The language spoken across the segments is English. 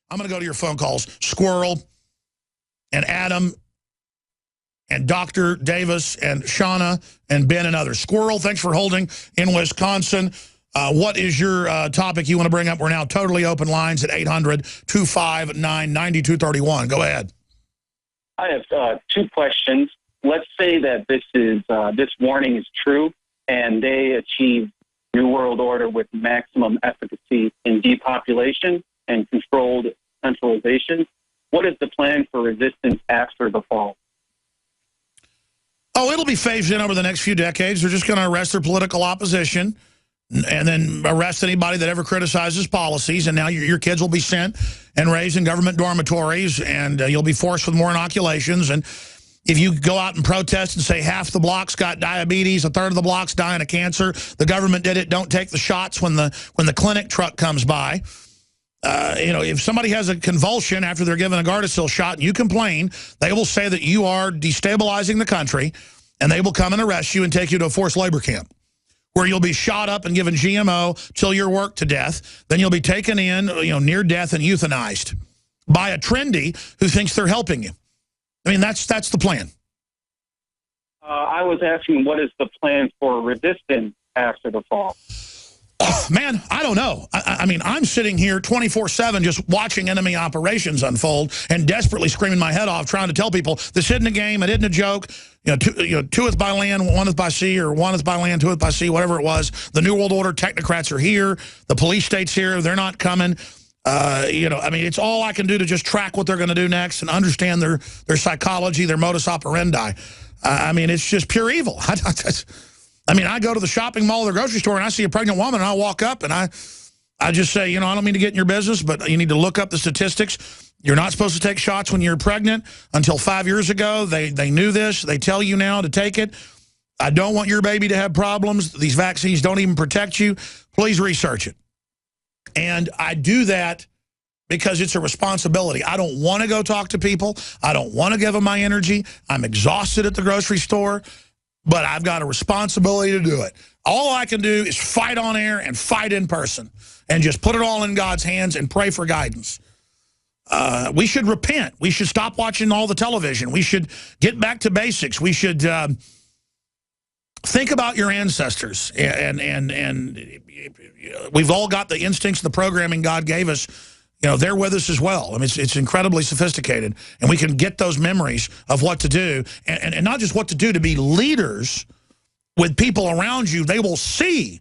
I'm going to go to your phone calls. Squirrel and Adam and Dr. Davis and Shauna and Ben and others. Squirrel, thanks for holding in Wisconsin. What is your topic you want to bring up? We're now totally open lines at 800-259-9231. Go ahead. I have two questions. Let's say that this warning is true, and they achieve New World Order with maximum efficacy in depopulation and controlled centralization. What is the plan for resistance after the fall? Oh, it'll be phased in over the next few decades. They're just going to arrest their political opposition and then arrest anybody that ever criticizes policies. And now your kids will be sent and raised in government dormitories, and you'll be forced with more inoculations. And if you go out and protest and say half the block's got diabetes, a third of the block's dying of cancer, the government did it, don't take the shots when the clinic truck comes by. If somebody has a convulsion after they're given a Gardasil shot and you complain, they will say that you are destabilizing the country, and they will come and arrest you and take you to a forced labor camp where you'll be shot up and given GMO till you're worked to death. Then you'll be taken in, near death and euthanized by a trendy who thinks they're helping you. I mean, that's the plan. I was asking, what is the plan for resistance after the fall? Man, I don't know. I mean, I'm sitting here 24/7 just watching enemy operations unfold and desperately screaming my head off, trying to tell people this isn't a game, it isn't a joke. Two by land, one by sea, or one by land, two by sea, whatever it was. The New World Order technocrats are here. The police state's here. They're not coming. I mean, it's all I can do to just track what they're going to do next and understand their psychology, their modus operandi. I mean, it's just pure evil. I mean, I go to the shopping mall or the grocery store and I see a pregnant woman and I walk up and I just say, I don't mean to get in your business, but you need to look up the statistics. You're not supposed to take shots when you're pregnant. Until 5 years ago, they knew this. They tell you now to take it. I don't want your baby to have problems. These vaccines don't even protect you. Please research it. And I do that because it's a responsibility. I don't want to go talk to people. I don't want to give them my energy. I'm exhausted at the grocery store. But I've got a responsibility to do it. All I can do is fight on air and fight in person and just put it all in God's hands and pray for guidance. We should repent. We should stop watching all the television. We should get back to basics. We should think about your ancestors. And we've all got the instincts, the programming God gave us. They're with us as well. I mean, it's incredibly sophisticated. And we can get those memories of what to do. And not just what to do, to be leaders with people around you. They will see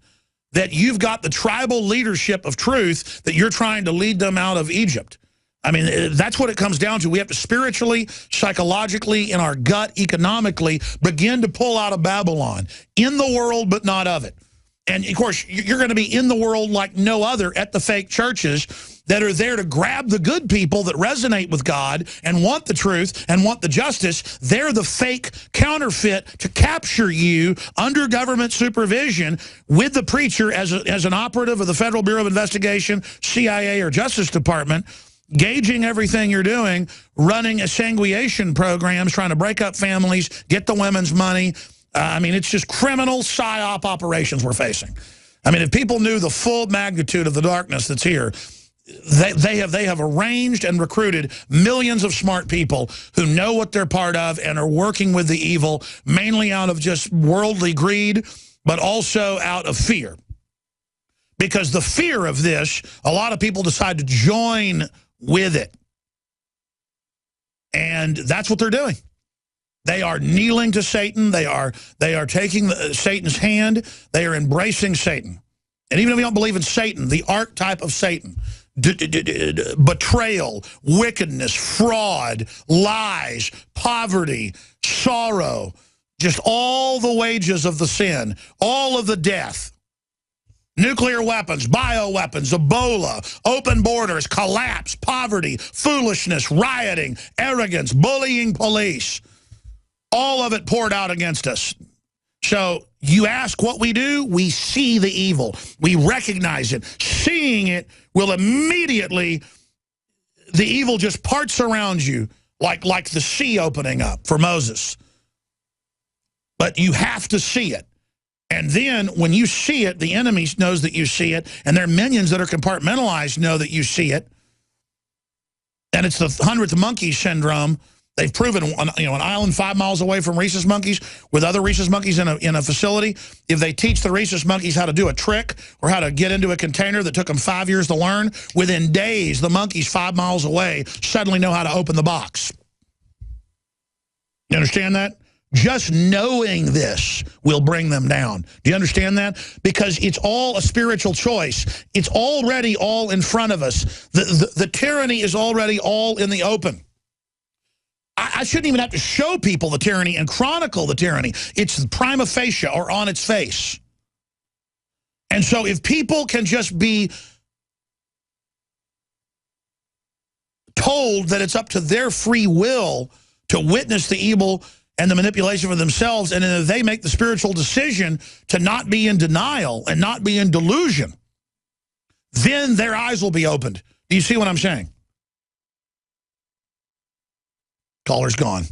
that you've got the tribal leadership of truth, that you're trying to lead them out of Egypt. I mean, that's what it comes down to. We have to spiritually, psychologically, in our gut, economically, begin to pull out of Babylon. In the world, but not of it. And, of course, you're going to be in the world like no other at the fake churches that are there to grab the good people that resonate with God and want the truth and want the justice. They're the fake counterfeit to capture you under government supervision with the preacher as an operative of the Federal Bureau of Investigation, CIA, or Justice Department, gauging everything you're doing, running exsanguination programs, trying to break up families, get the women's money. I mean, it's just criminal psyop operations we're facing. I mean, if people knew the full magnitude of the darkness that's here, they have arranged and recruited millions of smart people who know what they're part of and are working with the evil, mainly out of just worldly greed, but also out of fear. Because the fear of this, a lot of people decide to join with it. And that's what they're doing. They are kneeling to Satan. They are taking Satan's hand. They are embracing Satan. And even if you don't believe in Satan, the archetype of Satan, betrayal, wickedness, fraud, lies, poverty, sorrow, just all the wages of the sin, all of the death, nuclear weapons, bioweapons, Ebola, open borders, collapse, poverty, foolishness, rioting, arrogance, bullying police. All of it poured out against us. So you ask what we do, we see the evil. We recognize it. Seeing it will immediately, the evil just parts around you like the sea opening up for Moses. But you have to see it. And then when you see it, the enemy knows that you see it, and their minions that are compartmentalized know that you see it. And it's the 100th monkey syndrome. They've proven, an island 5 miles away from rhesus monkeys with other rhesus monkeys in a facility, if they teach the rhesus monkeys how to do a trick or how to get into a container that took them 5 years to learn, within days, the monkeys 5 miles away suddenly know how to open the box. You understand that? Just knowing this will bring them down. Do you understand that? Because it's all a spiritual choice. It's already all in front of us. The tyranny is already all in the open. I shouldn't even have to show people the tyranny and chronicle the tyranny. It's prima facie or on its face. And so if people can just be told that it's up to their free will to witness the evil and the manipulation for themselves, and then they make the spiritual decision to not be in denial and not be in delusion, then their eyes will be opened. Do you see what I'm saying? Caller's gone.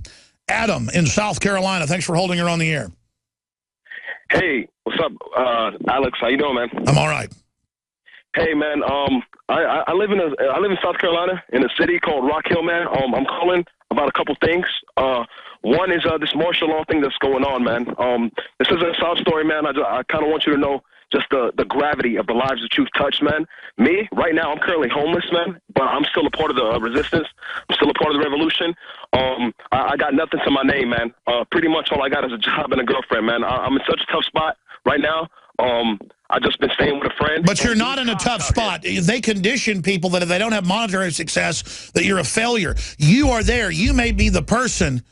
Adam in South Carolina, thanks for holding her on the air. Hey, what's up, Alex? How you doing, man? I'm all right. Hey, man. I live in South Carolina in a city called Rock Hill, man. I'm calling about a couple things. One is this martial law thing that's going on, man. This isn't a sob story, man. I kind of want you to know just the gravity of the lives that you've touched, man. Me, right now, I'm currently homeless, man, but I'm still a part of the resistance. I'm still a part of the revolution. I got nothing to my name, man. Pretty much all I got is a job and a girlfriend, man. I'm in such a tough spot right now. I just been staying with a friend. But you're not in a tough spot. They condition people that if they don't have monetary success, that you're a failure. You are there. You may be the person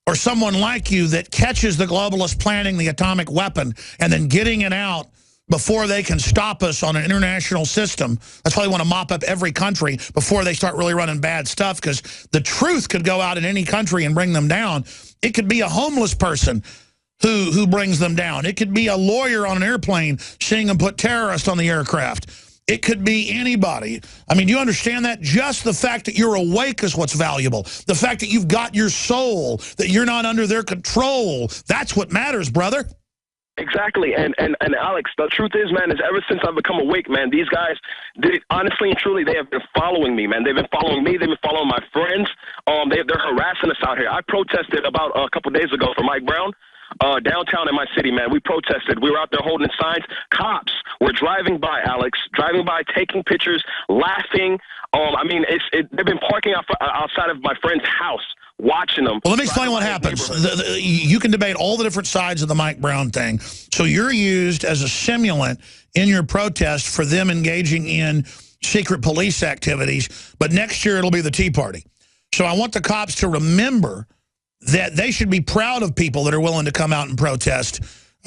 or someone like you that catches the globalists planning the atomic weapon and then getting it out before they can stop us on an international system. That's why they want to mop up every country before they start really running bad stuff, because the truth could go out in any country and bring them down. It could be a homeless person who brings them down. It could be a lawyer on an airplane seeing them put terrorists on the aircraft. It could be anybody. I mean, do you understand that? Just the fact that you're awake is what's valuable. The fact that you've got your soul, that you're not under their control, that's what matters, brother. Exactly, and Alex, the truth is, man, is ever since I've become awake, man, these guys, honestly and truly, they have been following me, man. They've been following me. They've been following my friends. They're harassing us out here. I protested about a couple days ago for Mike Brown. Downtown in my city, man, we protested. We were out there holding signs. Cops were driving by, Alex, taking pictures, laughing. I mean, they've been parking outside of my friend's house, watching them. Well, let me explain what happens. You can debate all the different sides of the Mike Brown thing. So you're used as a simulant in your protest for them engaging in secret police activities, but next year it'll be the Tea Party. So I want the cops to remember that they should be proud of people that are willing to come out and protest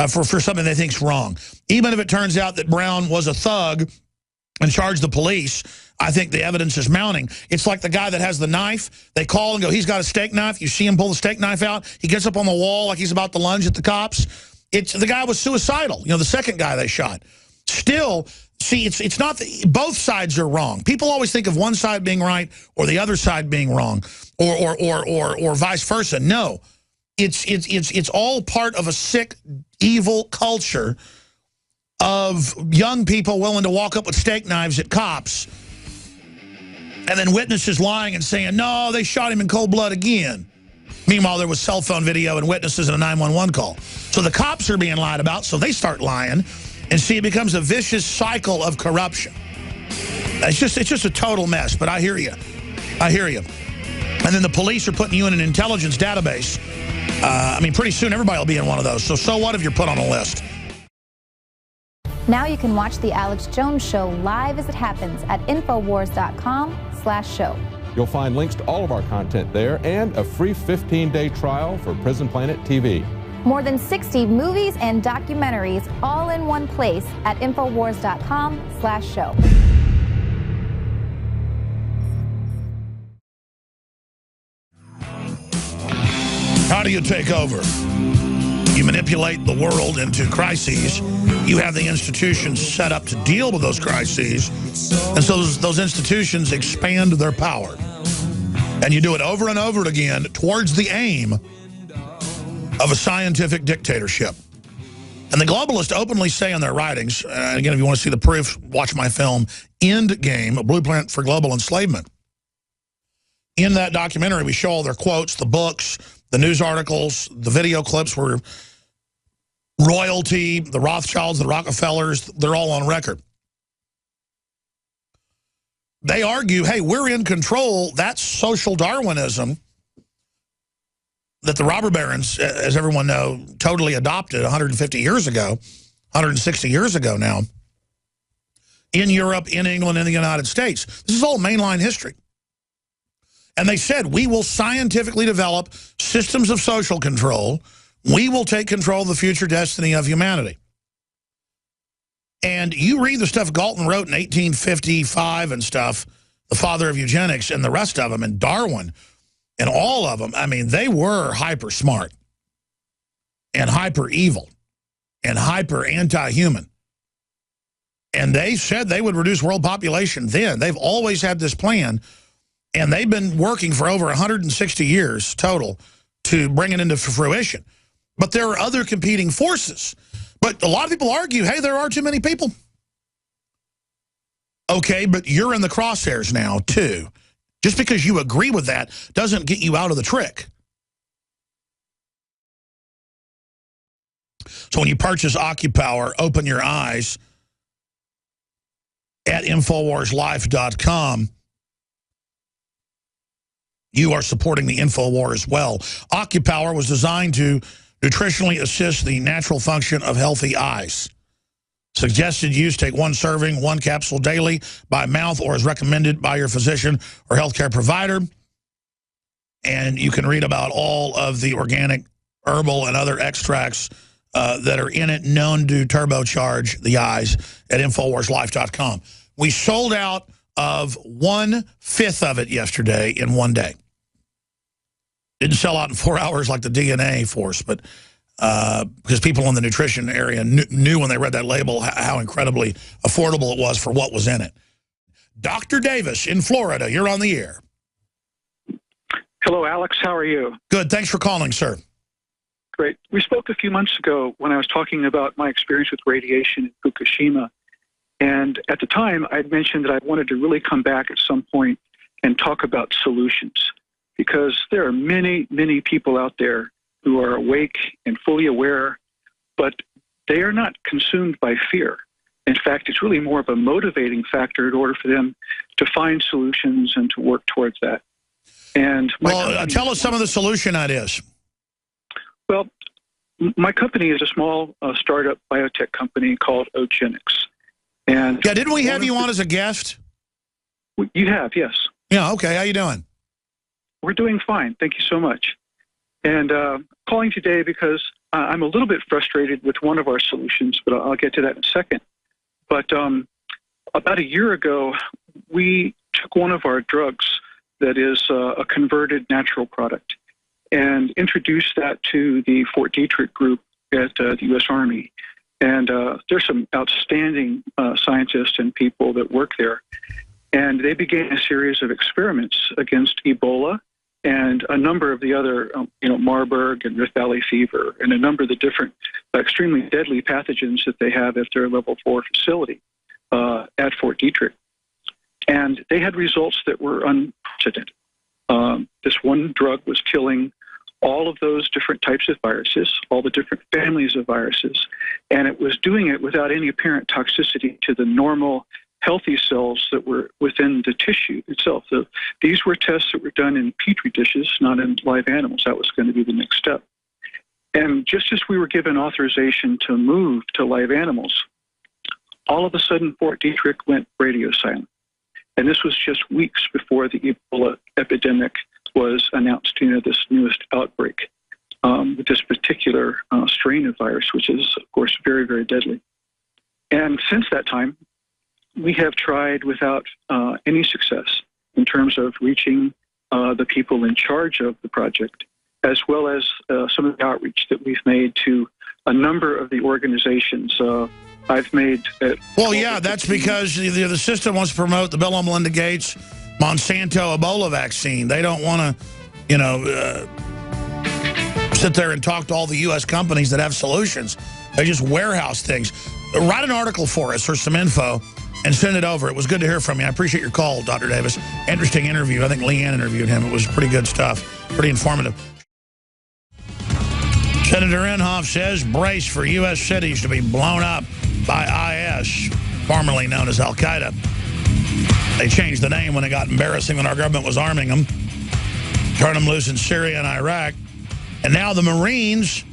for something they think's wrong. Even if it turns out that Brown was a thug and charged the police, I think the evidence is mounting. It's like the guy that has the knife. They call and go, he's got a steak knife. You see him pull the steak knife out. He gets up on the wall like he's about to lunge at the cops. The guy was suicidal, the second guy they shot. Still, see, it's not that both sides are wrong. People always think of one side being right or the other side being wrong, or vice versa. No, it's all part of a sick, evil culture of young people willing to walk up with steak knives at cops, and then witnesses lying and saying, no, they shot him in cold blood again. Meanwhile, there was cell phone video and witnesses in a 911 call. So the cops are being lied about, so they start lying. And see, it becomes a vicious cycle of corruption. It's just a total mess, but I hear you. I hear you. And then the police are putting you in an intelligence database. I mean, pretty soon everybody will be in one of those. So what if you're put on a list? Now you can watch The Alex Jones Show live as it happens at Infowars.com/show. You'll find links to all of our content there and a free 15-day trial for Prison Planet TV. More than 60 movies and documentaries all in one place at Infowars.com/show. How do you take over? You manipulate the world into crises. You have the institutions set up to deal with those crises. And so those institutions expand their power. And you do it over and over again towards the aim of a scientific dictatorship. And the globalists openly say in their writings, again, if you want to see the proof, watch my film, Endgame, A Blueprint for Global Enslavement. in that documentary, we show all their quotes, the books, the news articles, the video clips where royalty, the Rothschilds, the Rockefellers, they're all on record. They argue, hey, we're in control. That's social Darwinism that the robber barons, as everyone knows, totally adopted 150 years ago, 160 years ago now, in Europe, in England, in the United States. This is all mainline history. And they said, we will scientifically develop systems of social control. We will take control of the future destiny of humanity. And you read the stuff Galton wrote in 1855 and stuff, the father of eugenics, and the rest of them, and Darwin, and all of them, I mean, they were hyper smart and hyper evil and hyper anti-human. And they said they would reduce world population then. They've always had this plan, and they've been working for over 160 years total to bring it into fruition. But there are other competing forces. But a lot of people argue, hey, there are too many people. Okay, but you're in the crosshairs now, too. Just because you agree with that doesn't get you out of the trick. So when you purchase OccuPower, open your eyes at InfoWarsLife.com. You are supporting the InfoWar as well. OccuPower was designed to nutritionally assist the natural function of healthy eyes. Suggested use, take 1 serving, 1 capsule daily by mouth or as recommended by your physician or healthcare provider. And you can read about all of the organic, herbal, and other extracts that are in it, known to turbocharge the eyes at InfoWarsLife.com. We sold out of 1/5 of it yesterday in one day. Didn't sell out in 4 hours like the DNA force, but because people in the nutrition area knew when they read that label how incredibly affordable it was for what was in it. Dr. Davis in Florida, you're on the air. Hello, Alex. How are you? Good. Thanks for calling, sir. Great. We spoke a few months ago when I was talking about my experience with radiation in Fukushima. And at the time, I'd mentioned that I wanted to really come back at some point and talk about solutions, because there are many, many people out there who are awake and fully aware, but they are not consumed by fear. In fact, it's really more of a motivating factor in order for them to find solutions and to work towards that. And tell us some of the solution ideas. Well, my company is a small startup biotech company called Ogenics. And yeah, didn't we have you on as a guest? You have, yes. Yeah, okay. How you doing? We're doing fine. Thank you so much. And calling today because I'm a little bit frustrated with one of our solutions, but I'll get to that in a second. But about a year ago, we took one of our drugs that is a converted natural product and introduced that to the Fort Detrick group at the U.S. Army. And there's some outstanding scientists and people that work there. And they began a series of experiments against Ebola and a number of the other, Marburg and Rift Valley fever, and a number of the different extremely deadly pathogens that they have at their level 4 facility at Fort Detrick. And they had results that were unprecedented. This one drug was killing all of those different types of viruses, all the different families of viruses, and it was doing it without any apparent toxicity to the normal healthy cells that were within the tissue itself. So these were tests that were done in petri dishes, not in live animals. That was going to be the next step. And just as we were given authorization to move to live animals, all of a sudden Fort Detrick went radio silent. And this was just weeks before the Ebola epidemic was announced, this newest outbreak with this particular strain of virus, which is, of course, very, very deadly. And since that time, we have tried without any success in terms of reaching the people in charge of the project, as well as some of the outreach that we've made to a number of the organizations. I've made... well, yeah, that's because the system wants to promote the Bill and Melinda Gates Monsanto Ebola vaccine. They don't want to, sit there and talk to all the U.S. companies that have solutions. They just warehouse things. Write an article for us or some info and send it over. It was good to hear from you. I appreciate your call, Dr. Davis. Interesting interview. I think Leanne interviewed him. It was pretty good stuff, pretty informative. Senator Inhofe says brace for U.S. cities to be blown up by IS, formerly known as Al-Qaeda. They changed the name when it got embarrassing when our government was arming them. Turn them loose in Syria and Iraq. And now the Marines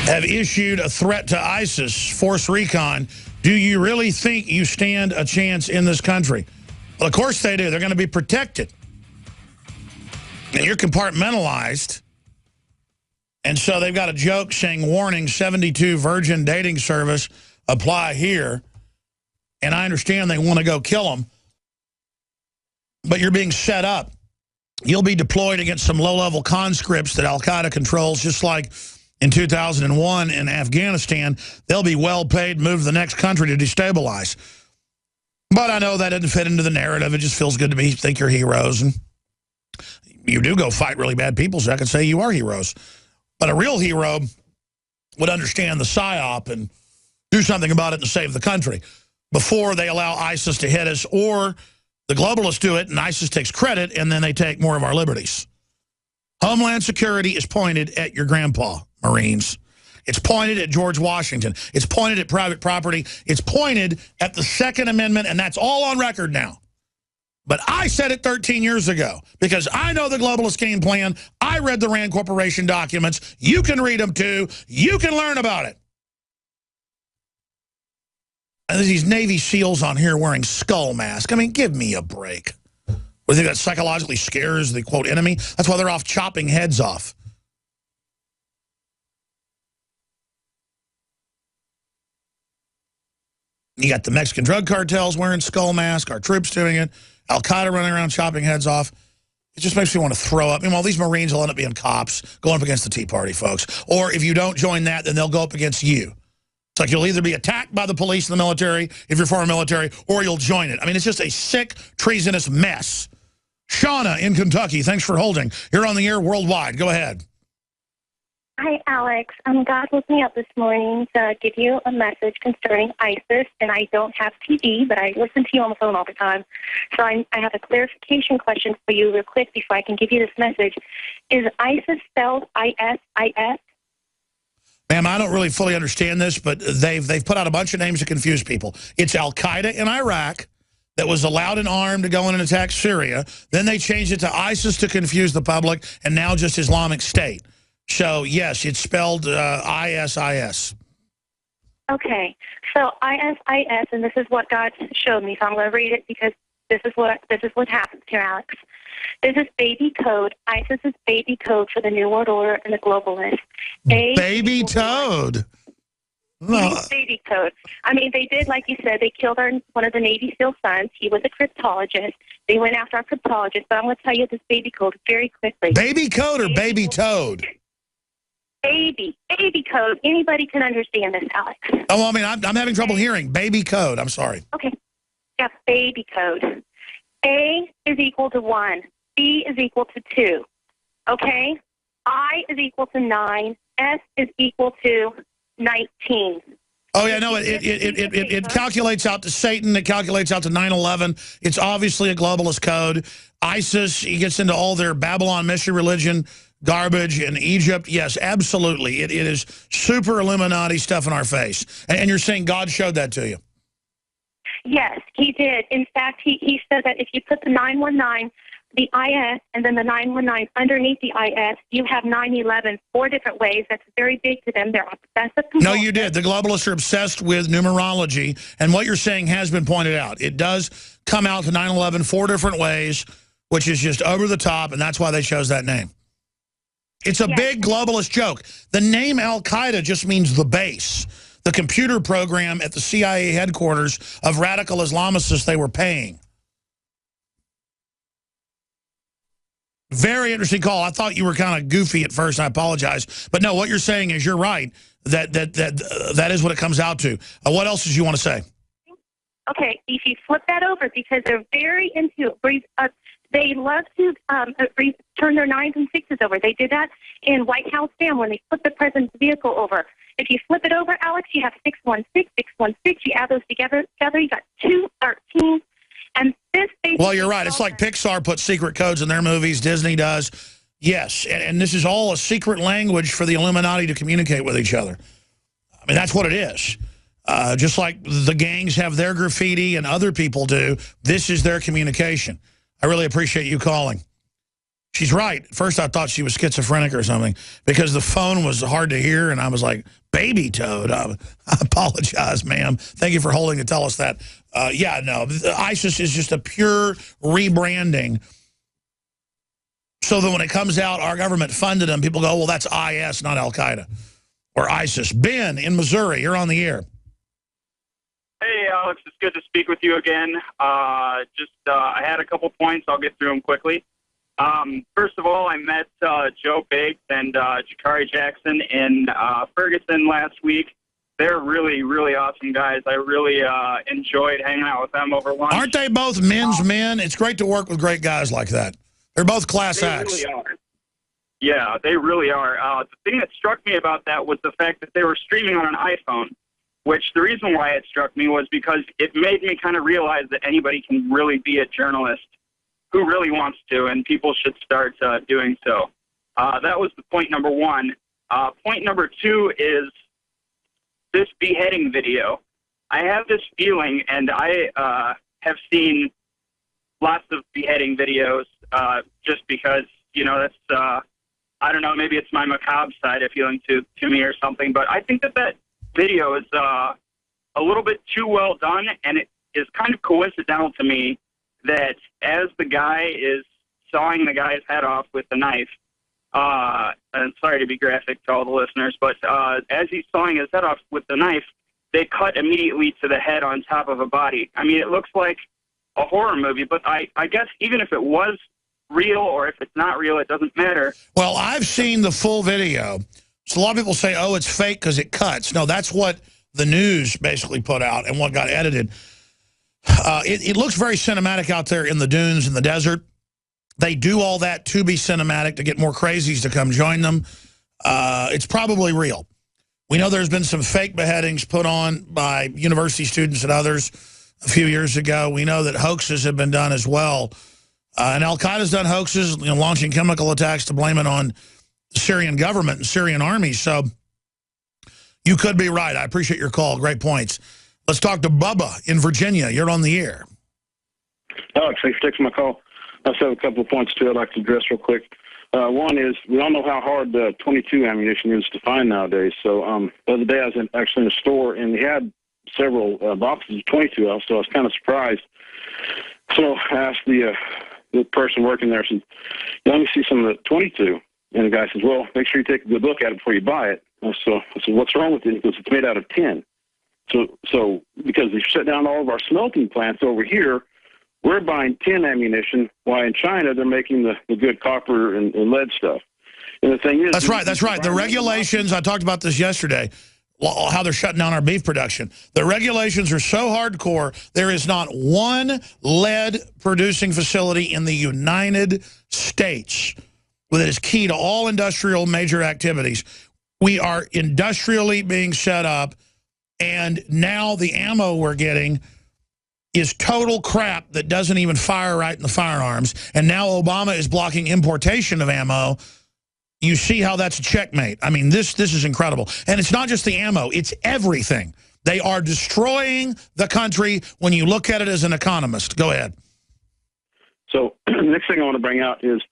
have issued a threat to ISIS, force recon. Do you really think you stand a chance in this country? Well, of course they do. They're going to be protected. And you're compartmentalized. And so they've got a joke saying, warning, 72 virgin dating service, apply here. And I understand they want to go kill them. But you're being set up. You'll be deployed against some low-level conscripts that Al-Qaeda controls, just like in 2001 in Afghanistan. They'll be well-paid, move to the next country to destabilize. But I know that doesn't fit into the narrative. It just feels good to me. Think you're heroes. And you do go fight really bad people, so I can say you are heroes. But a real hero would understand the PSYOP and do something about it and save the country before they allow ISIS to hit us, or the globalists do it and ISIS takes credit and then they take more of our liberties. Homeland Security is pointed at your grandpa, Marines. It's pointed at George Washington. It's pointed at private property. It's pointed at the Second Amendment, and that's all on record now. But I said it 13 years ago because I know the globalist game plan. I read the Rand Corporation documents. You can read them too. You can learn about it. And there's these Navy SEALs on here wearing skull masks. I mean, give me a break. Or think that psychologically scares the, quote, enemy? That's why they're off chopping heads off. You got the Mexican drug cartels wearing skull masks, our troops doing it, Al-Qaeda running around chopping heads off. It just makes me want to throw up. I mean, well, these Marines will end up being cops going up against the Tea Party folks. Or if you don't join that, then they'll go up against you. It's like you'll either be attacked by the police and the military, if you're former military, or you'll join it. I mean, it's just a sick, treasonous mess. Shauna in Kentucky, thanks for holding. You're on the air worldwide. Go ahead. Hi, Alex. God woke me up this morning to give you a message concerning ISIS, and I don't have TV, but I listen to you on the phone all the time. So I have a clarification question for you real quick before I can give you this message. Is ISIS spelled I-S-I-S? Ma'am, I don't really fully understand this, but they've put out a bunch of names to confuse people. It's Al-Qaeda in Iraq that was allowed and armed to go in and attack Syria. Then they changed it to ISIS to confuse the public, and now just Islamic State. So, yes, it's spelled I-S-I-S. Okay. So I-S-I-S, and this is what God showed me, so I'm going to read it because this is what happens here, Alex. This is baby code. ISIS is baby code for the New World Order and the globalists. Baby toad. No. Baby code. I mean, they did, like you said, they killed one of the Navy SEAL sons. He was a cryptologist. They went after our cryptologist, but I'm going to tell you this baby code very quickly. Baby code or baby toad? Baby code. Anybody can understand this, Alex. Oh, I mean, I'm having trouble hearing. Baby code. I'm sorry. Okay. Yeah, baby code. A is equal to 1. B is equal to 2. Okay? I is equal to 9. S is equal to 19. Oh, yeah, no, it calculates out to Satan. It calculates out to 9/11. It's obviously a globalist code. ISIS, he gets into all their Babylon mystery religion garbage in Egypt. Yes, absolutely. It is super Illuminati stuff in our face. And you're saying God showed that to you? Yes, he did. In fact, he said that if you put the 919, the IS, and then the 919 underneath the IS, you have 9/11 4 different ways. That's very big to them. They're obsessive. No, you did. The globalists are obsessed with numerology, and what you're saying has been pointed out. It does come out to 9/11 4 different ways, which is just over the top, and that's why they chose that name. It's a big globalist joke. The name Al-Qaeda just means the base, the computer program at the CIA headquarters of radical Islamicists they were paying. Very interesting call. I thought you were kind of goofy at first. I apologize. But no, what you're saying is you're right. That is what it comes out to. What else did you want to say? Okay, if you flip that over, because they're very into They love to turn their 9s and 6s over. They did that in White House Dam when they flipped the president's vehicle over. If you flip it over, Alex, you have 616, 616. You add those together, you got 213. And this well, you're right. It's like Pixar puts secret codes in their movies. Disney does. Yes, and this is all a secret language for the Illuminati to communicate with each other. I mean, that's what it is. Just like the gangs have their graffiti and other people do, this is their communication. I really appreciate you calling. She's right. At first, I thought she was schizophrenic or something because the phone was hard to hear, and I was like, baby toad. I apologize, ma'am. Thank you for holding to tell us that. Yeah, no, ISIS is just a pure rebranding so that when it comes out, our government funded them, people go, well, that's IS, not Al-Qaeda or ISIS. Ben in Missouri, you're on the air. Hey, Alex, it's good to speak with you again. I had a couple points. I'll get through them quickly. First of all, I met Joe Biggs and Jakari Jackson in Ferguson last week. They're really, really awesome guys. I really enjoyed hanging out with them over lunch. Aren't they both men's men? It's great to work with great guys like that. They're both class acts. They really are. Yeah, they really are. The thing that struck me about that was the fact that they were streaming on an iPhone, which the reason why it struck me was because it made me kind of realize that anybody can really be a journalist who really wants to, and people should start doing so. That was the point number one. Point number two is this beheading video. I have this feeling, and I have seen lots of beheading videos just because, you know, that's, I don't know, maybe it's my macabre side appealing to me or something, but I think that video is a little bit too well done, and it is kind of coincidental to me that as the guy is sawing the guy's head off with the knife, and sorry to be graphic to all the listeners, but as he's sawing his head off with the knife, they cut immediately to the head on top of a body. I mean, it looks like a horror movie, but I guess even if it was real or if it's not real, it doesn't matter. Well, I've seen the full video. So a lot of people say, oh, it's fake because it cuts. No, that's what the news basically put out and what got edited. It looks very cinematic out there in the dunes in the desert. They do all that to be cinematic to get more crazies to come join them. It's probably real. We know there's been some fake beheadings put on by university students and others a few years ago. We know that hoaxes have been done as well. And Al-Qaeda's done hoaxes, you know, launching chemical attacks to blame it on the Syrian government and Syrian army. So you could be right. I appreciate your call. Great points. Let's talk to Bubba in Virginia. You're on the air. Alex, thanks for taking my call. I just have a couple of points, too, I'd like to address real quick. One is, we all know how hard 22 ammunition is to find nowadays. So the other day I was actually in a store, and they had several boxes of 22 out, so I was kind of surprised. So I asked the person working there, I said, let me see some of the 22. And the guy says, well, make sure you take a good look at it before you buy it. So I said, what's wrong with it? He goes, it's made out of tin. So because they shut down all of our smelting plants over here, we're buying tin ammunition, while in China they're making the good copper and lead stuff. And the thing is... That's right. The regulations, I talked about this yesterday, how they're shutting down our beef production. The regulations are so hardcore, there is not one lead-producing facility in the United States that is key to all industrial major activities. We are industrially being set up, and now the ammo we're getting is total crap that doesn't even fire right in the firearms. And now Obama is blocking importation of ammo. You see how that's a checkmate. I mean, this is incredible. And it's not just the ammo. It's everything. They are destroying the country when you look at it as an economist. Go ahead. So the next thing I want to bring out is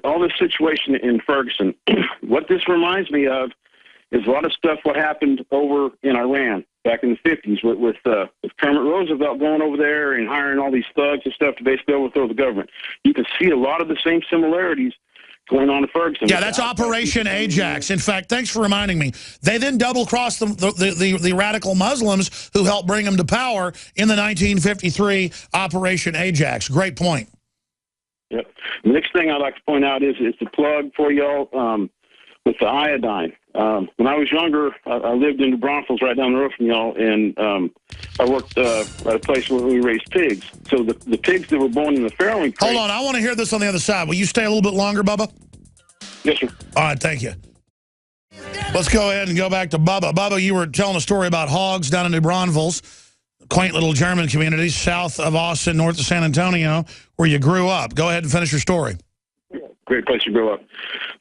all this situation in Ferguson. What this reminds me of is a lot of stuff what happened over in Iran back in the 50s with Kermit Roosevelt going over there and hiring all these thugs and stuff to basically overthrow the government. You can see a lot of the same similarities going on in Ferguson. Yeah, that's Operation Ajax. In fact, thanks for reminding me. They then double-crossed the radical Muslims who helped bring them to power in the 1953 Operation Ajax. Great point. Yep. The next thing I'd like to point out is to plug for y'all. with the iodine. When I was younger, I lived in New Braunfels, right down the road from y'all, and I worked at a place where we raised pigs. So the pigs that were born in the farrowing crate... Hold on, I want to hear this on the other side. Will you stay a little bit longer, Bubba? Yes, sir. All right, thank you. Let's go ahead and go back to Bubba. Bubba, you were telling a story about hogs down in New Braunfels, quaint little German community south of Austin, north of San Antonio, where you grew up. Go ahead and finish your story. Great place to grow up.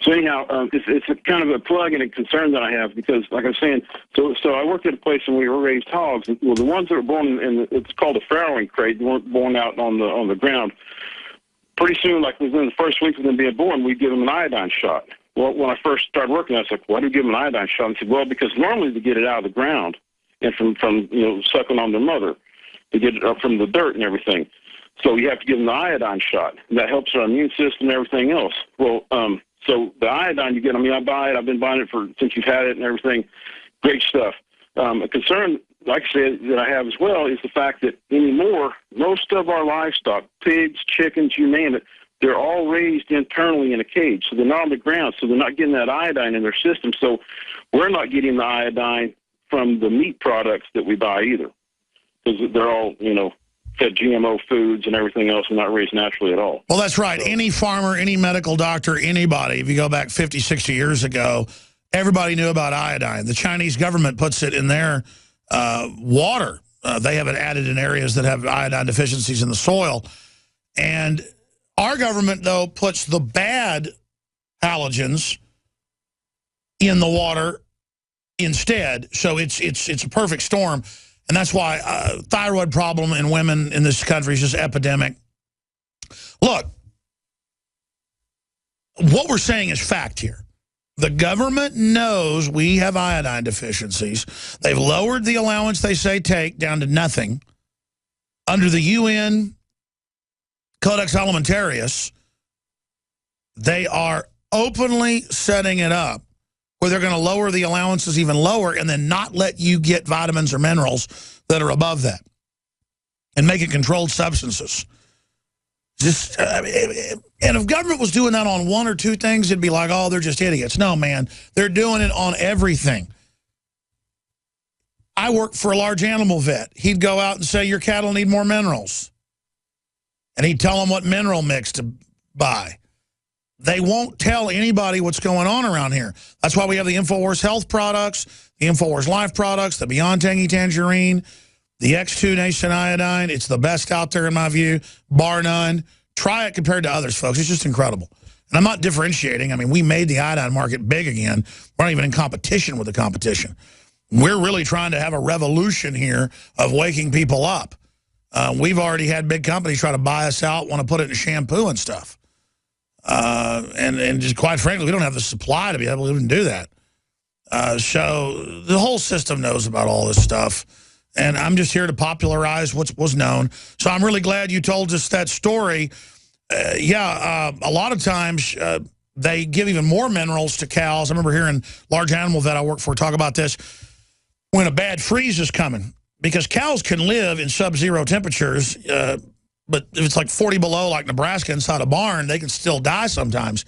So anyhow, it's a kind of a plug and a concern that I have because, like I was saying, so I worked at a place and we were raised hogs. Well, the ones that were born it's called a farrowing crate. They weren't born out on the ground. Pretty soon, like within the first week of them being born, we'd give them an iodine shot. Well, when I first started working, I was like, why do we give them an iodine shot? And I said, well, because normally they get it out of the ground and from sucking on their mother, to get it up from the dirt and everything. So you have to give them the iodine shot. And that helps our immune system and everything else. Well, so the iodine you get, I mean, I buy it. I've been buying it since you've had it and everything. Great stuff. A concern, like I said, that I have as well is the fact that anymore, most of our livestock, pigs, chickens, you name it, they're all raised internally in a cage. So they're not on the ground. So they're not getting that iodine in their system. So we're not getting the iodine from the meat products that we buy either. Because they're all, fed GMO foods and everything else and not raised naturally at all. Well, that's right. So, any farmer, any medical doctor, anybody, if you go back 50, 60 years ago, everybody knew about iodine. The Chinese government puts it in their water. They have it added in areas that have iodine deficiencies in the soil. And our government, though, puts the bad halogens in the water instead. So it's a perfect storm. And that's why thyroid problem in women in this country is just epidemic. Look, what we're saying is fact here. The government knows we have iodine deficiencies. They've lowered the allowance they say take down to nothing. Under the UN Codex Alimentarius, they are openly setting it up where they're going to lower the allowances even lower and then not let you get vitamins or minerals that are above that and make it controlled substances. Just, and if government was doing that on one or two things, it'd be like, oh, they're just idiots. No, man, they're doing it on everything. I worked for a large animal vet. He'd go out and say, your cattle need more minerals. And he'd tell them what mineral mix to buy. They won't tell anybody what's going on around here. That's why we have the InfoWars Health products, the InfoWars Life products, the Beyond Tangy Tangerine, the X2 Nation Iodine. It's the best out there in my view, bar none. Try it compared to others, folks. It's just incredible. And I'm not differentiating. I mean, we made the iodine market big again. We're not even in competition with the competition. We're really trying to have a revolution here of waking people up. We've already had big companies try to buy us out, want to put it in shampoo and stuff. And just quite frankly, we don't have the supply to be able to even do that. So the whole system knows about all this stuff. And I'm just here to popularize what was known. So I'm really glad you told us that story. A lot of times they give even more minerals to cows. I remember hearing large animal vet I work for talk about this when a bad freeze is coming. Because cows can live in sub-zero temperatures, but if it's like 40 below, like Nebraska, inside a barn, they can still die sometimes.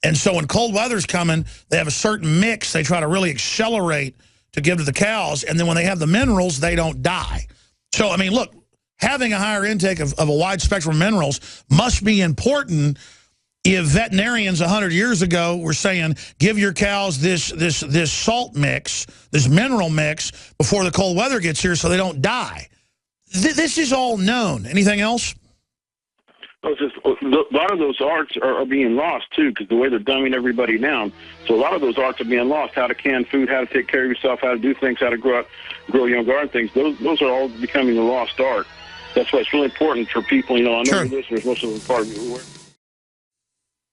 And so when cold weather's coming, they have a certain mix they try to really accelerate to give to the cows. And then when they have the minerals, they don't die. So, I mean, look, having a higher intake of a wide spectrum of minerals must be important if veterinarians 100 years ago were saying, give your cows this salt mix, this mineral mix before the cold weather gets here so they don't die. This is all known. Anything else? A lot of those arts are being lost, too, because the way they're dumbing everybody down. So a lot of those arts are being lost. How to can food, how to take care of yourself, how to do things, how to grow your own garden things. Those are all becoming the lost art. That's why it's really important for people. I know your listeners, most of them are part of it.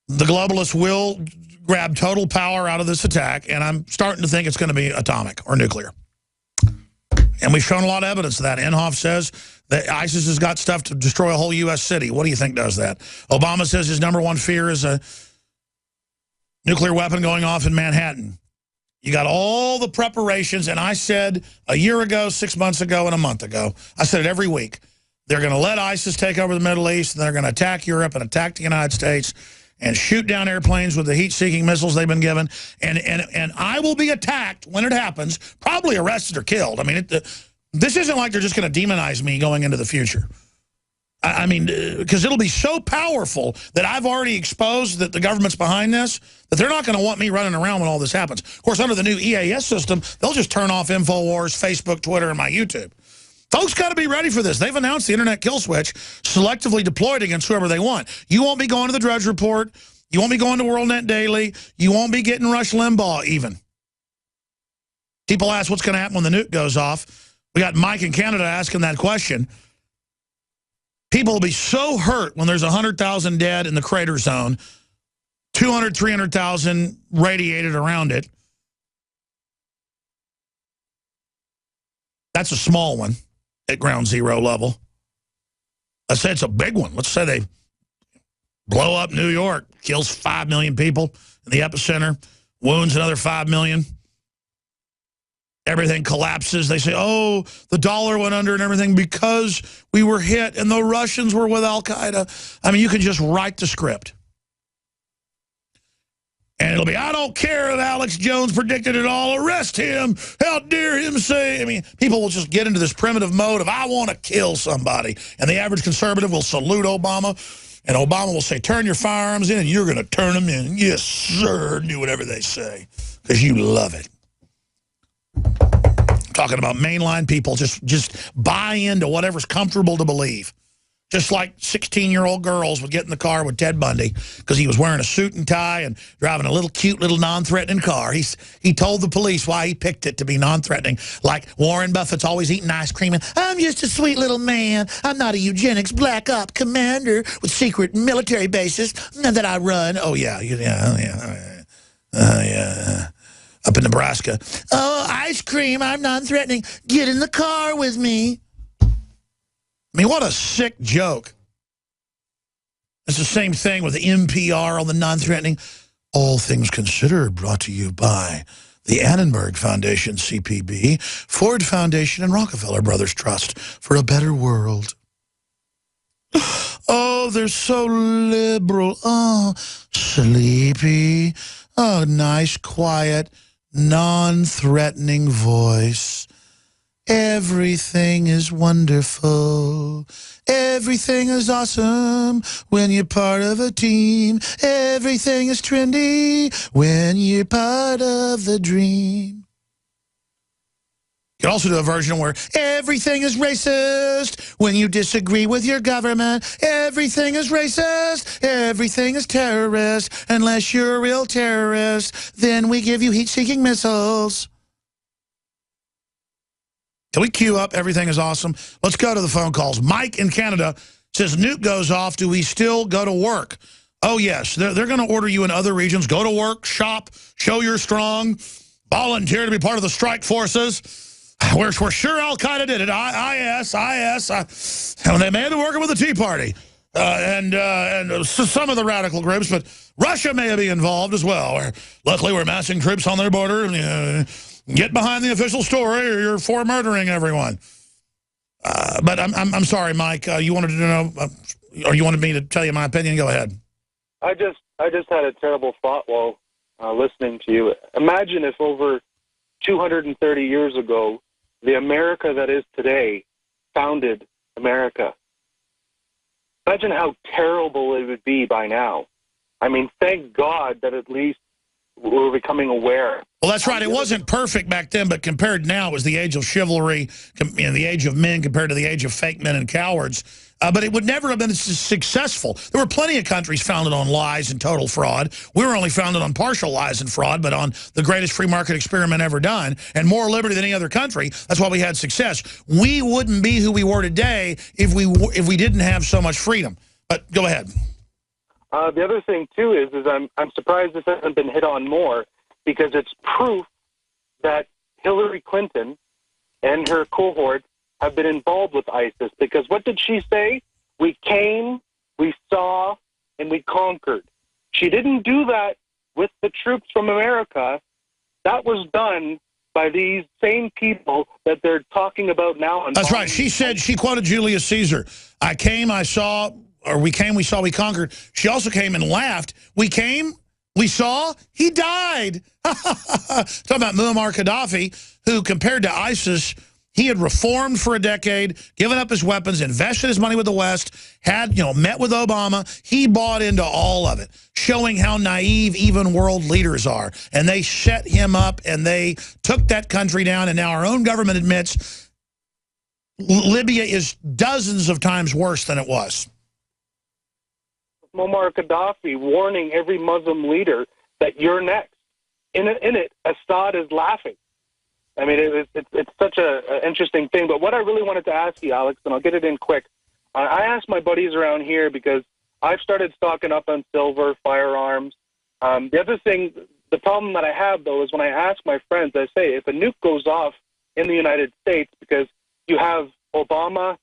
The globalists will grab total power out of this attack, and I'm starting to think it's going to be atomic or nuclear. And we've shown a lot of evidence of that. Inhofe says that ISIS has got stuff to destroy a whole U.S. city. What do you think does that? Obama says his #1 fear is a nuclear weapon going off in Manhattan. You got all the preparations, and I said a year ago, 6 months ago, and a month ago, I said it every week. They're going to let ISIS take over the Middle East, and they're going to attack Europe and attack the United States. and shoot down airplanes with the heat-seeking missiles they've been given. And I will be attacked when it happens, probably arrested or killed. I mean, this isn't like they're just going to demonize me going into the future. I mean, because it'll be so powerful that I've already exposed that the government's behind this, that they're not going to want me running around when all this happens. Of course, under the new EAS system, they'll just turn off InfoWars, Facebook, Twitter, and my YouTube. Folks got to be ready for this. They've announced the internet kill switch selectively deployed against whoever they want. You won't be going to the Drudge Report. You won't be going to WorldNet Daily. You won't be getting Rush Limbaugh even. People ask what's going to happen when the nuke goes off. We got Mike in Canada asking that question. People will be so hurt when there's 100,000 dead in the crater zone, 200, 300,000 radiated around it. That's a small one at ground zero level. Let's say it's a big one. Let's say they blow up New York, kills 5 million people in the epicenter, wounds another 5 million. Everything collapses. They say, oh, the dollar went under and everything because we were hit and the Russians were with Al-Qaeda. I mean, you can just write the script. And it'll be, I don't care if Alex Jones predicted it all. Arrest him. How dare him say. I mean, people will just get into this primitive mode of, I want to kill somebody. And the average conservative will salute Obama. And Obama will say, turn your firearms in and you're going to turn them in. Yes, sir. Do whatever they say because you love it. Talking about mainline people, just buy into whatever's comfortable to believe. Just like 16-year-old girls would get in the car with Ted Bundy because he was wearing a suit and tie and driving a little cute little non-threatening car. He told the police why he picked it to be non-threatening. Like Warren Buffett's always eating ice cream and, I'm just a sweet little man. I'm not a eugenics black op commander with secret military bases that I run. Oh, yeah. Up in Nebraska. Oh, ice cream, I'm non-threatening. Get in the car with me. I mean, what a sick joke. It's the same thing with the NPR on the non-threatening. All Things Considered, brought to you by the Annenberg Foundation, CPB, Ford Foundation, and Rockefeller Brothers Trust for a better world. Oh, they're so liberal. Oh, sleepy. Oh, nice, quiet, non-threatening voice. Everything is wonderful. Everything is awesome when you're part of a team. Everything is trendy when you're part of the dream. You can also do a version where everything is racist when you disagree with your government. Everything is racist. Everything is terrorist. Unless you're a real terrorist, then we give you heat-seeking missiles. Can we queue up Everything is Awesome? Let's go to the phone calls. Mike in Canada says, nuke goes off. Do we still go to work? Oh, yes. They're going to order you in other regions. Go to work, shop, show you're strong, volunteer to be part of the strike forces. We're sure Al-Qaeda did it. IS. And they may have been working with the Tea Party and some of the radical groups, but Russia may be involved as well. Luckily, we're massing troops on their border. Get behind the official story or you're for murdering everyone. But I'm sorry, Mike. You wanted to know, or you wanted me to tell you my opinion? Go ahead. I just had a terrible thought while listening to you. Imagine if over 230 years ago, the America that is today founded America. Imagine how terrible it would be by now. I mean, thank God that at least we're becoming aware. Well, that's right. It wasn't perfect back then, but compared now, it was the age of chivalry, the age of men compared to the age of fake men and cowards. But it would never have been successful. There were plenty of countries founded on lies and total fraud. We were only founded on partial lies and fraud, but on the greatest free market experiment ever done, and more liberty than any other country. That's why we had success. We wouldn't be who we were today if we didn't have so much freedom. But go ahead. The other thing, too, is I'm surprised this hasn't been hit on more, because it's proof that Hillary Clinton and her cohort have been involved with ISIS. Because what did she say? We came, we saw, and we conquered. She didn't do that with the troops from America. That was done by these same people that they're talking about now. That's right. She said, she quoted Julius Caesar. I came, I saw, or we came, we saw, we conquered. She also came and laughed. We came, we saw, he died. Talking about Muammar Gaddafi, who compared to ISIS, he had reformed for a decade, given up his weapons, invested his money with the West, had, met with Obama. He bought into all of it, showing how naive even world leaders are. And they set him up and they took that country down. And now our own government admits Libya is dozens of times worse than it was. Muammar Gaddafi warning every Muslim leader that you're next. In it, Assad is laughing. I mean, it's such an interesting thing. But what I really wanted to ask you, Alex, and I'll get it in quick, I asked my buddies around here because I've started stocking up on silver, firearms. The other thing, the problem that I have, though, is when I ask my friends, I say, if a nuke goes off in the United States, because you have Obama,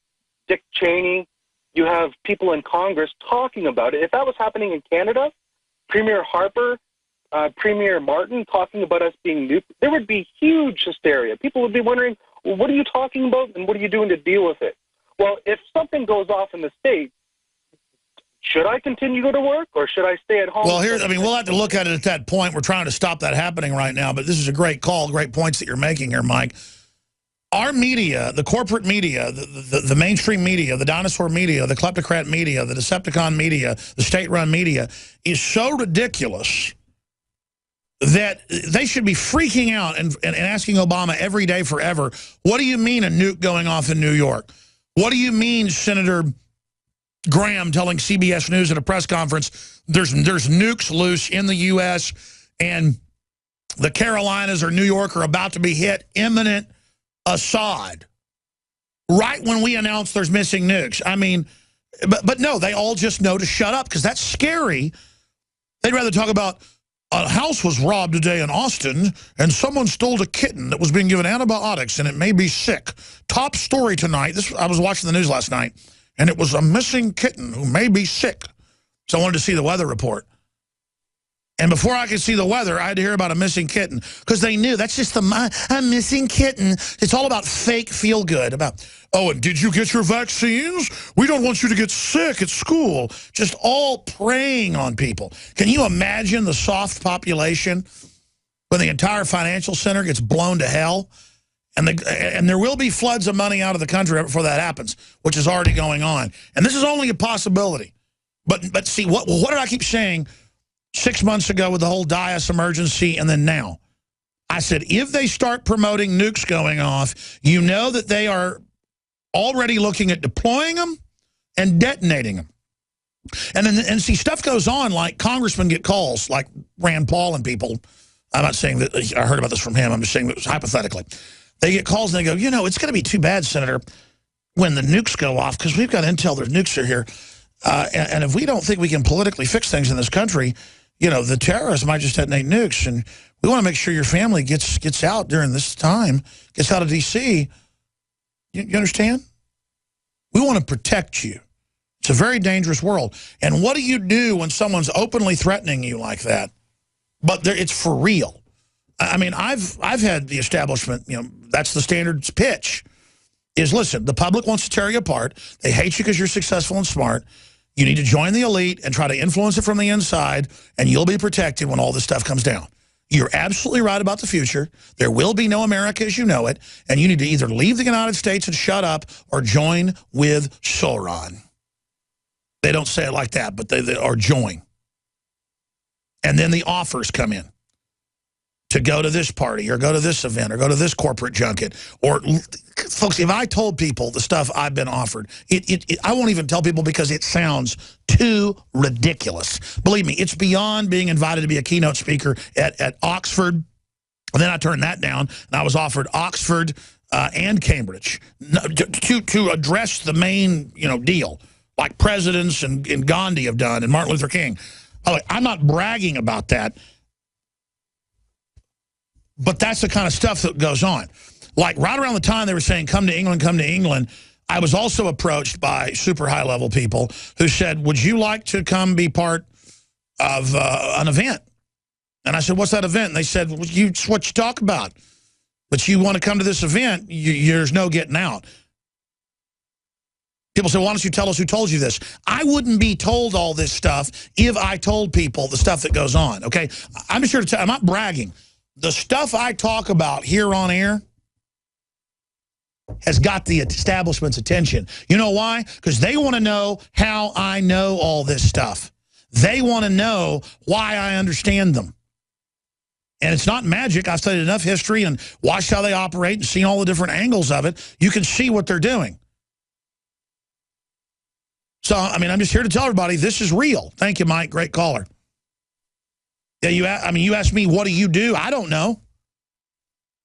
Dick Cheney, you have people in Congress talking about it. If that was happening in Canada, Premier Harper, Premier Martin talking about us being nuked, there would be huge hysteria. People would be wondering, well, what are you talking about and what are you doing to deal with it? Well, if something goes off in the States, should I continue to go to work or should I stay at home? Well, we'll have to look at it at that point. We're trying to stop that happening right now, but this is a great call, great points that you're making here, Mike. Our media, the corporate media, the mainstream media, the dinosaur media, the kleptocrat media, the Decepticon media, the state-run media is so ridiculous that they should be freaking out and asking Obama every day forever, what do you mean a nuke going off in New York? What do you mean Senator Graham telling CBS News at a press conference there's nukes loose in the U.S. and the Carolinas or New York are about to be hit, imminent Assad, right when we announce there's missing nukes? I mean, but no, they all just know to shut up because that's scary. They'd rather talk about a house was robbed today in Austin, and someone stole a kitten that was being given antibiotics, and it may be sick. Top story tonight. I was watching the news last night, and it was a missing kitten who may be sick. So I wanted to see the weather report. And before I could see the weather, I had to hear about a missing kitten because they knew that's just a missing kitten. It's all about fake feel-good, about, oh, and did you get your vaccines? We don't want you to get sick at school. Just all preying on people. Can you imagine the soft population when the entire financial center gets blown to hell? And there will be floods of money out of the country before that happens, which is already going on. And this is only a possibility. But see, what did I keep saying 6 months ago with the whole Dias emergency and then now? I said, if they start promoting nukes going off, you know that they are already looking at deploying them and detonating them. And see, stuff goes on, like congressmen get calls, like Rand Paul and people. I'm not saying that I heard about this from him. I'm just saying that hypothetically. They get calls and they go, it's going to be too bad, Senator, when the nukes go off, because we've got intel that nukes are here. And if we don't think we can politically fix things in this country, the terrorists might just detonate nukes. And we want to make sure your family gets out during this time, gets out of D.C. You understand? We want to protect you. It's a very dangerous world. And what do you do when someone's openly threatening you like that? But it's for real. I mean, I've had the establishment, that's the standard pitch, is listen, the public wants to tear you apart. They hate you because you're successful and smart. You need to join the elite and try to influence it from the inside, and you'll be protected when all this stuff comes down. You're absolutely right about the future. There will be no America as you know it, and you need to either leave the United States and shut up or join with Sauron. They don't say it like that, but they are join. And then the offers come in to go to this party or go to this event or go to this corporate junket. Or, folks, if I told people the stuff I've been offered, I won't even tell people because it sounds too ridiculous. Believe me, it's beyond being invited to be a keynote speaker at Oxford. And then I turned that down, and I was offered Oxford and Cambridge to address the main deal, like presidents and Gandhi have done and Martin Luther King. I'm not bragging about that. But that's the kind of stuff that goes on. Like right around the time they were saying, come to England, I was also approached by super high-level people who said, would you like to come be part of an event? And I said, what's that event? And they said, it's what you talk about. But you want to come to this event, there's no getting out. People say, why don't you tell us who told you this? I wouldn't be told all this stuff if I told people the stuff that goes on, okay? I'm just here to tell, I'm not bragging. The stuff I talk about here on air has got the establishment's attention. You know why? Because they want to know how I know all this stuff. They want to know why I understand them. And it's not magic. I've studied enough history and watched how they operate and seen all the different angles of it. You can see what they're doing. So, I mean, I'm just here to tell everybody this is real. Thank you, Mike. Great caller. Yeah, you asked me, what do you do? I don't know.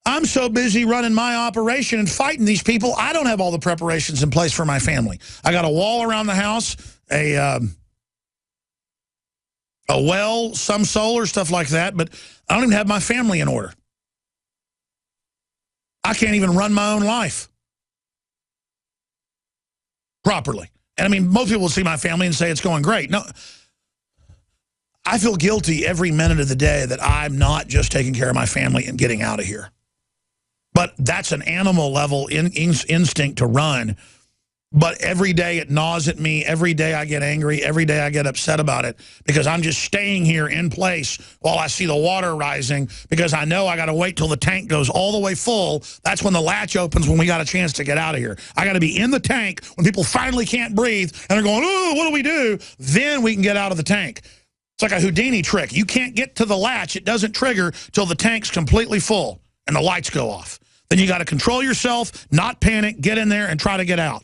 I'm so busy running my operation and fighting these people, I don't have all the preparations in place for my family. I got a wall around the house, a well, some solar, stuff like that, but I don't even have my family in order. I can't even run my own life properly. And I mean, most people will see my family and say it's going great. No, I feel guilty every minute of the day that I'm not just taking care of my family and getting out of here. But that's an animal level instinct to run. But every day it gnaws at me. Every day I get angry. Every day I get upset about it because I'm just staying here in place while I see the water rising because I know I got to wait till the tank goes all the way full. That's when the latch opens when we got a chance to get out of here. I got to be in the tank when people finally can't breathe and they're going, oh, what do we do? Then we can get out of the tank. It's like a Houdini trick. You can't get to the latch. It doesn't trigger till the tank's completely full and the lights go off. Then you got to control yourself, not panic, get in there and try to get out.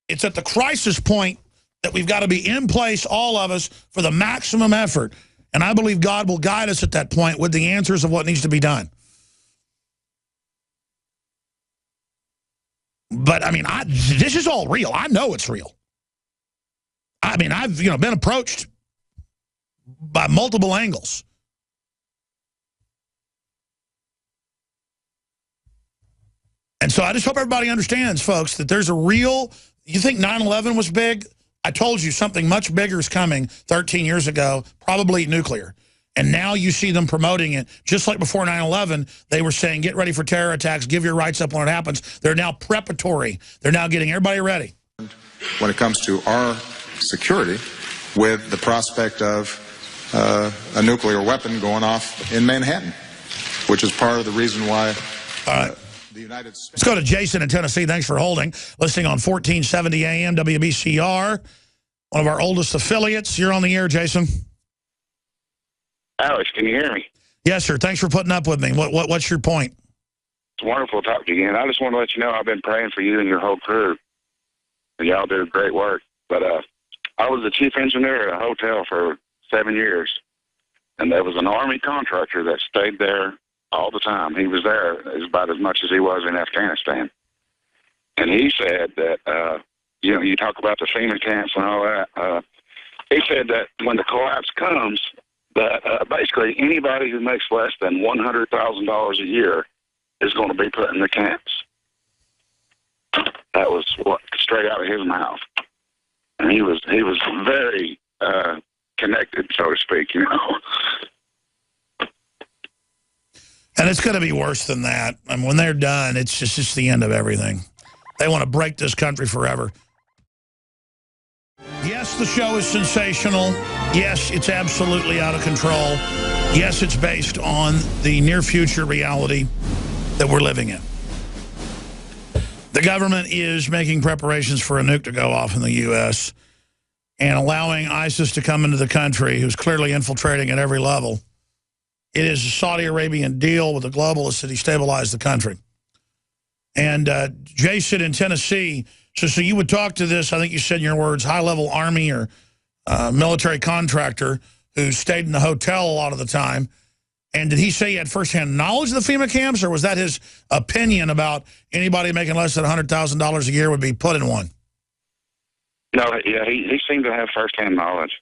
It's at the crisis point that we've got to be in place, all of us, for the maximum effort. And I believe God will guide us at that point with the answers of what needs to be done. But, I mean, this is all real. I know it's real. I mean, I've been approached by multiple angles. And so I just hope everybody understands, folks, that there's a real... You think 9/11 was big? I told you something much bigger is coming 13 years ago, probably nuclear. And now you see them promoting it. Just like before 9/11, they were saying, get ready for terror attacks, give your rights up when it happens. They're now preparatory. They're now getting everybody ready. When it comes to our security, with the prospect of a nuclear weapon going off in Manhattan, which is part of the reason why... the United States. Let's go to Jason in Tennessee. Thanks for holding. Listening on 1470 AM WBCR, one of our oldest affiliates. You're on the air, Jason. Alex, can you hear me? Yes, sir. Thanks for putting up with me. What's your point? It's wonderful to talk to you again. I just want to let you know I've been praying for you and your whole crew. Y'all do great work. But I was the chief engineer at a hotel for 7 years, and there was an Army contractor that stayed there all the time. He was there about as much as he was in Afghanistan. And he said that, you talk about the FEMA camps and all that. He said that when the collapse comes, that basically anybody who makes less than $100,000 a year is going to be put in the camps. That was straight out of his mouth. And he was very connected, so to speak, And it's going to be worse than that. I mean, when they're done, it's just the end of everything. They want to break this country forever. Yes, the show is sensational. Yes, it's absolutely out of control. Yes, it's based on the near future reality that we're living in. The government is making preparations for a nuke to go off in the U.S. and allowing ISIS to come into the country, who's clearly infiltrating at every level. It is a Saudi Arabian deal with the globalists to destabilize the country. And Jason in Tennessee, so you would talk to this, I think you said in your words, high-level Army or military contractor who stayed in the hotel a lot of the time. And did he say he had firsthand knowledge of the FEMA camps, or was that his opinion about anybody making less than $100,000 a year would be put in one? No, yeah, he seemed to have firsthand knowledge.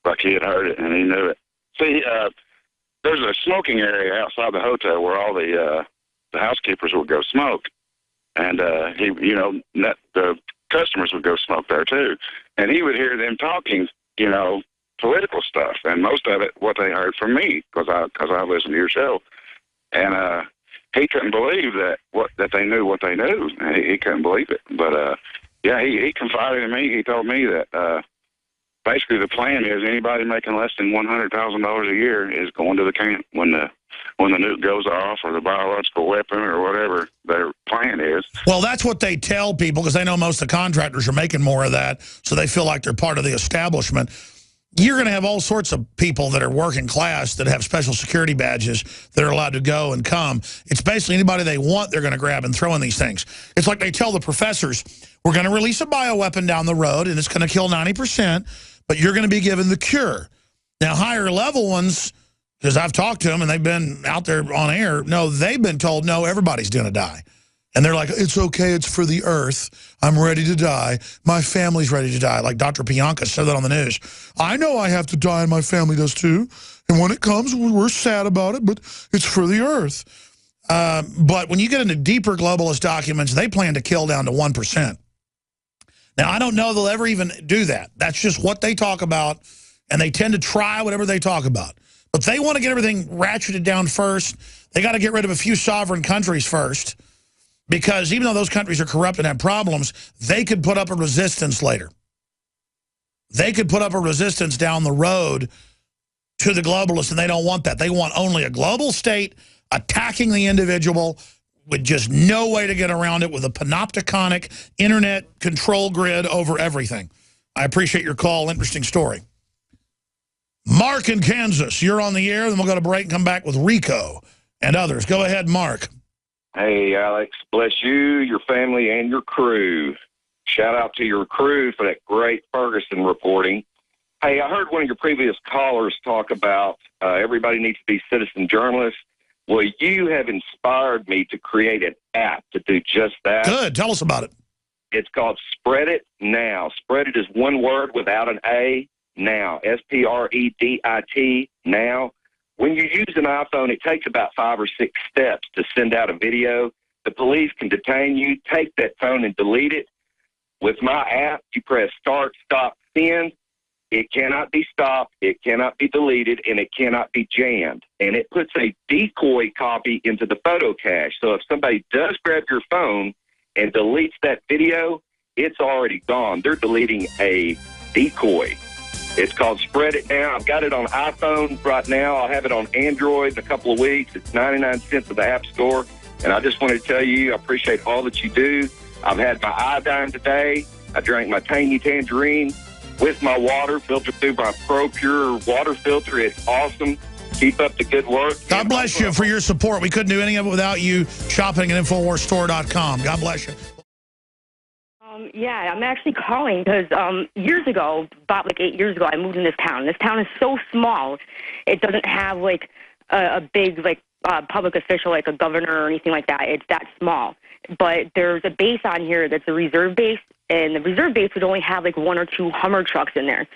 Like he had heard it and he knew it. See, there's a smoking area outside the hotel where all the housekeepers would go smoke, and the customers would go smoke there too, and he would hear them talking, political stuff, and most of it what they heard from me because I listened to your show, and he couldn't believe that they knew what they knew. He couldn't believe it. But yeah, he confided in me. He told me that basically the plan is anybody making less than $100,000 a year is going to the camp when the nuke goes off, or the biological weapon, or whatever their plan is. Well, that's what they tell people, because they know most of the contractors are making more of that, so they feel like they're part of the establishment. You're going to have all sorts of people that are working class that have special security badges that are allowed to go and come. It's basically anybody they want, they're going to grab and throw in these things. It's like they tell the professors, we're going to release a bioweapon down the road, and it's going to kill 90%, but you're going to be given the cure. Now, higher level ones, because I've talked to them and they've been out there on air, no, they've been told, no, everybody's going to die. And they're like, it's okay, it's for the earth. I'm ready to die. My family's ready to die. Like Dr. Pianka said that on the news. I know I have to die, and my family does too. And when it comes, we're sad about it, but it's for the earth. But when you get into deeper globalist documents, they plan to kill down to 1%. Now, I don't know they'll ever even do that. That's just what they talk about, and they tend to try whatever they talk about. But they want to get everything ratcheted down first. They got to get rid of a few sovereign countries first, because even though those countries are corrupt and have problems, they could put up a resistance later. They could put up a resistance down the road to the globalists, and they don't want that. They want only a global state attacking the individual with just no way to get around it, with a panopticonic internet control grid over everything. I appreciate your call. Interesting story. Mark in Kansas, you're on the air. Then we'll go to break and come back with Rico and others. Go ahead, Mark. Hey, Alex, bless you, your family, and your crew. Shout out to your crew for that great Ferguson reporting. Hey, I heard one of your previous callers talk about everybody needs to be citizen journalists. Well, you have inspired me to create an app to do just that. Good. Tell us about it. It's called Spread It Now. Spread It is one word without an A, now. S-P-R-E-D-I-T, now. When you use an iPhone, it takes about 5 or 6 steps to send out a video. The police can detain you, take that phone and delete it. With my app, you press start, stop, send. It cannot be stopped, it cannot be deleted, and it cannot be jammed. And it puts a decoy copy into the photo cache. So if somebody does grab your phone and deletes that video, it's already gone. They're deleting a decoy. It's called Spread It Now. I've got it on iPhone right now. I'll have it on Android in a couple of weeks. It's 99 cents at the App Store. And I just wanted to tell you, I appreciate all that you do. I've had my iodine today. I drank my tangy tangerine with my water, filtered through my ProPure water filter. It's awesome. Keep up the good work. God bless you for your support. We couldn't do any of it without you shopping at InfoWarsStore.com. God bless you. Yeah, I'm actually calling because years ago, about like 8 years ago, I moved in this town. This town is so small, it doesn't have like a big like public official like a governor or anything like that. It's that small. But there's a base on here that's a reserve base, and the reserve base would only have like 1 or 2 Hummer trucks in there.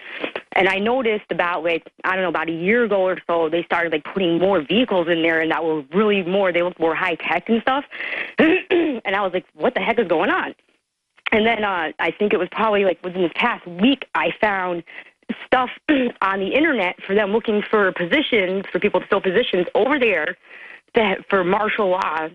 And I noticed about like, I don't know, about a year ago or so, they started like putting more vehicles in there, and that were really more, they looked more high tech and stuff. And I was like, what the heck is going on? And then I think it was probably like within this past week, I found stuff on the internet for them looking for positions, for people to fill positions over there for martial law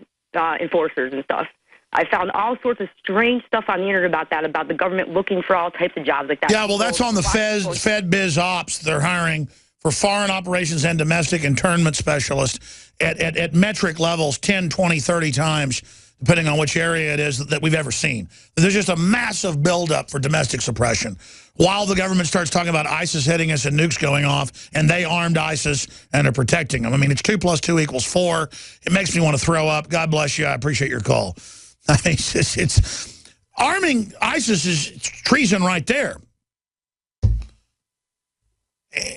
enforcers and stuff. I found all sorts of strange stuff on the internet about that, about the government looking for all types of jobs like that. Yeah, well, that's on the Fed Biz Ops. They're hiring for foreign operations and domestic internment specialists at metric levels 10, 20, 30 times, depending on which area it is that we've ever seen. There's just a massive buildup for domestic suppression. While the government starts talking about ISIS hitting us and nukes going off, and they armed ISIS and are protecting them. I mean, it's 2 + 2 = 4. It makes me want to throw up. God bless you. I appreciate your call. I mean, it's arming ISIS is treason right there.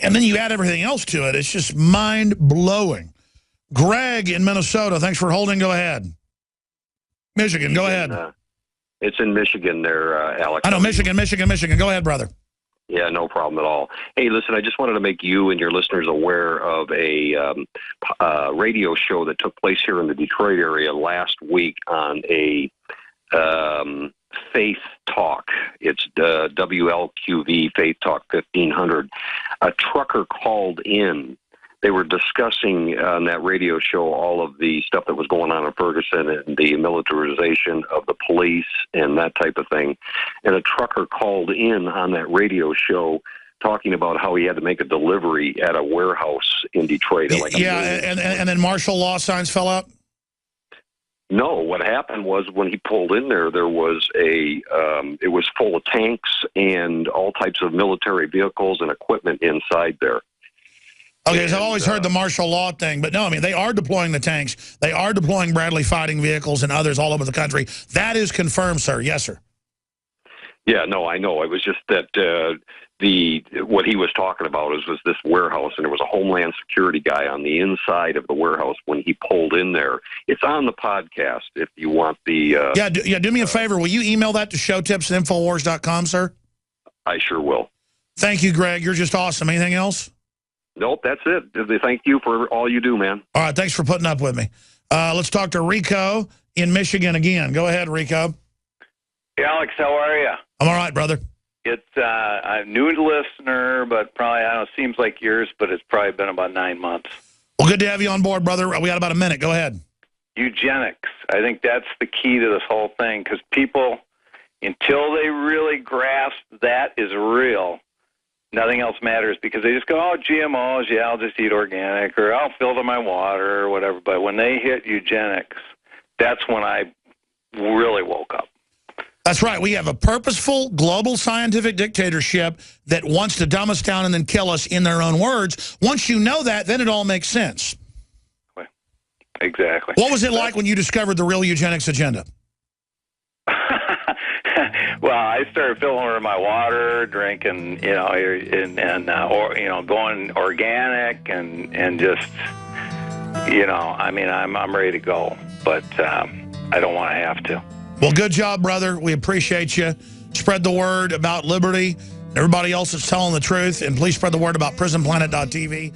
And then you add everything else to it. It's just mind-blowing. Greg in Minnesota, thanks for holding. Go ahead. Michigan, go ahead. It's in Michigan there, Alex. I know, Michigan. Go ahead, brother. Yeah, no problem at all. Hey, listen, I just wanted to make you and your listeners aware of a radio show that took place here in the Detroit area last week on a Faith Talk. It's WLQV Faith Talk 1500. A trucker called in they were discussing on that radio show all of the stuff that was going on in Ferguson and the militarization of the police and that type of thing. And a trucker called in on that radio show talking about how he had to make a delivery at a warehouse in Detroit. And then martial law signs fell out? No, what happened was when he pulled in there, there was it was full of tanks and all types of military vehicles and equipment inside there. Okay, so I've always heard the martial law thing, but no, I mean, they are deploying the tanks. They are deploying Bradley fighting vehicles and others all over the country. That is confirmed, sir. Yes, sir. Yeah, no, I know. It was just that what he was talking about was this warehouse, and there was a Homeland Security guy on the inside of the warehouse when he pulled in there. It's on the podcast if you want the... do me a favor. Will you email that to showtips@infowars.com, sir? I sure will. Thank you, Greg. You're just awesome. Anything else? Nope, that's it. Thank you for all you do, man. All right, thanks for putting up with me. Let's talk to Rico in Michigan again. Go ahead, Rico. Hey, Alex, how are you? I'm all right, brother. It's I'm a new listener, but probably, I don't know, seems like years, but it's probably been about 9 months. Well, good to have you on board, brother. We got about a minute. Go ahead. Eugenics. I think that's the key to this whole thing, because people, until they really grasp that is real, nothing else matters, because they just go, oh, GMOs, yeah, I'll just eat organic, or I'll filter my water, or whatever. But when they hit eugenics, that's when I really woke up. That's right. We have a purposeful global scientific dictatorship that wants to dumb us down and then kill us in their own words. Once you know that, then it all makes sense. Exactly. What was it like when you discovered the real eugenics agenda? Well, I started filtering my water, drinking, going organic and just, I mean, I'm ready to go, but I don't want to have to. Well, good job, brother. We appreciate you. Spread the word about liberty. Everybody else that's telling the truth. And please spread the word about prisonplanet.tv.